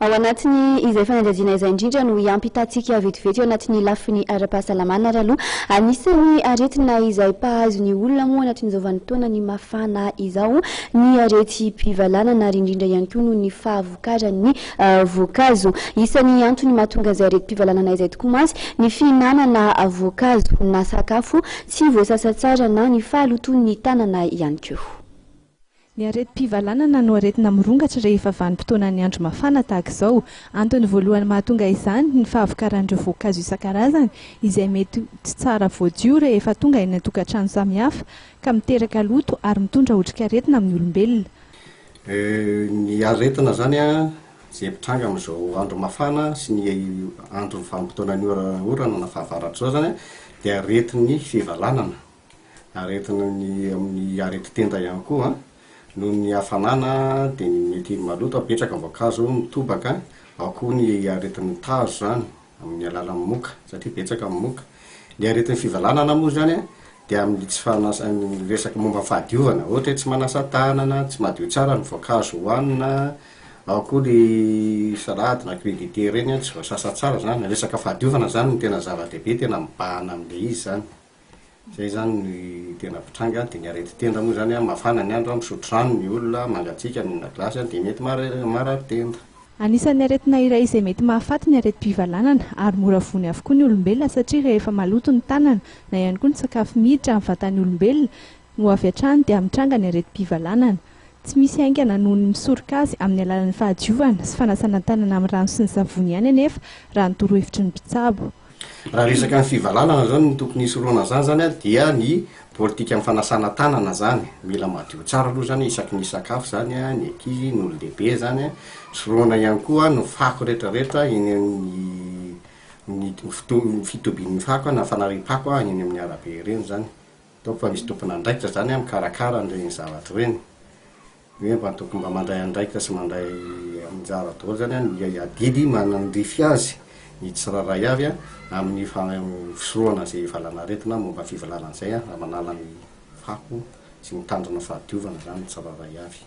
ao anatiny izay fanadrazina izay indrindra no iampitatsika vetivety ao anatiny lafiny ara-pahasalamana ary aloha anisany aretina izay pahazo ny olona moa anatin'izao vanim-potoana ny mafana izao ny areti-pivalanana ary indrindra ihany koa no ny fahavokaran'ny voankazo. Isany antony mahatonga izay areti-pivalanana izay tokoa mantsy ny fihinanana voankazo na sakafo tsy voasasa tsara na ny fahaloton'ny tanana ihany koa. Ny areti-pivalanana no aretina mirongatra rehefa vanim-potoana ny andro mafana tahaka izao. Antony voalohany mahatonga izany ny fahavokaran'ireo voankazo isan-karazany izay mety tsy tsara voadio rehefa tonga eny an-tokantrano samihafa ka miteraka loto ary mitondra otrikaretina amin'ny olombelona. Ny aretina zany a izay mitranga amin'izao andro mafana sy ny andro vanim-potoana ny orana na fahavaratra zao zany dia aretin'ny fivalanana, aretina amin'ny areti-tenda ihany koa noho ny hafanana dia mety maloto apetraka voankazo mitobaka, ao koa ny aretin'ny tazo zany amin'ny alalan'ny moka satria betsaka amin'ny moka. Ny aretin'ny fivalanana moa zany dia amin'ny tsy fanasany resaka momba fahadiovana, ohatra hoe tsy manasa tanana, tsy madio tsara ny voankazo hohanina, ao koa ny salady na crudité reny tsy voasasa tsara zany, resaka fahadiovana zany ny tena zava-dehibe tena mibahana amin'ilay izy zany. Zay zany ny tena pitranga. Dia ny areti-tenda moa zany mafana ny andro, misotro rano ny olona, mangatsiaka mihinana glasy dia mety marary-tenda. Anisan'ny aretina iray izay mety mahafaty ny areti-pivalanana ary mora vony avokoa ny olombelona satria rehefa maloto ny tanana na ihany koa ny sakafo miditra amin'ny vatan'ny olombelona no avy hatrany dia mitranga ny areti-pivalanana. Tsy misy haingana noho ny misoroka azy amin'ny alalan'ny fahadiovana sy fanasana tanana amin'ny rano sy ny savony ihany anefa raha ny torohevitry ny mpitsabo. Raha resaka ny fivalanana zany ny tokony hisoroana zany dia ny politika amin'ny fanasana tanana zany. Mila madio tsara aloha zany isaky ny sakafo zany ny ankizy, ny olon-dehibe zany soroana ihany koa ny fako rehetrarehetra eny amin'ny fitobian'ny fako na fanarim-pako eny amin'ny arabe ireny zany. Ataoko fa misy tompona andraikitra zany mikarakara an'ireny zavatra ireny. Hoe mba tokony mba mandray andraikitra sy mandray anjara daholo zany ny adidy manandrify azy ny tsiraray avy amin'ny fisoroana izay valanaretina momba fivalanana izay raha manala ny fako sy ny tandrina fahadiovana zany tsiraray avy.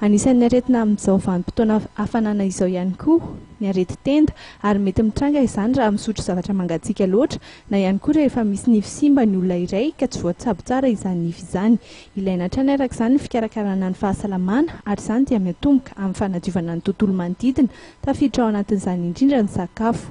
Anisan'ny aretina amin'izao vanim-potoana hafanana izao ihany koa ny areti-tenda ary mety mitranga izany raha misotro zavatra mangatsiaka loatra na ihany koa rehefa misy nify simba ny olona iray ka tsy voatsabo tsara izany nify izany. Ilaina hatrany araka izany ny fikarakarana ny fahasalamana ary izany dia miatomboka amin'ny fanadiovana ny tontolo manodidina tafiditra ao anatin'izany indrindra ny sakafo.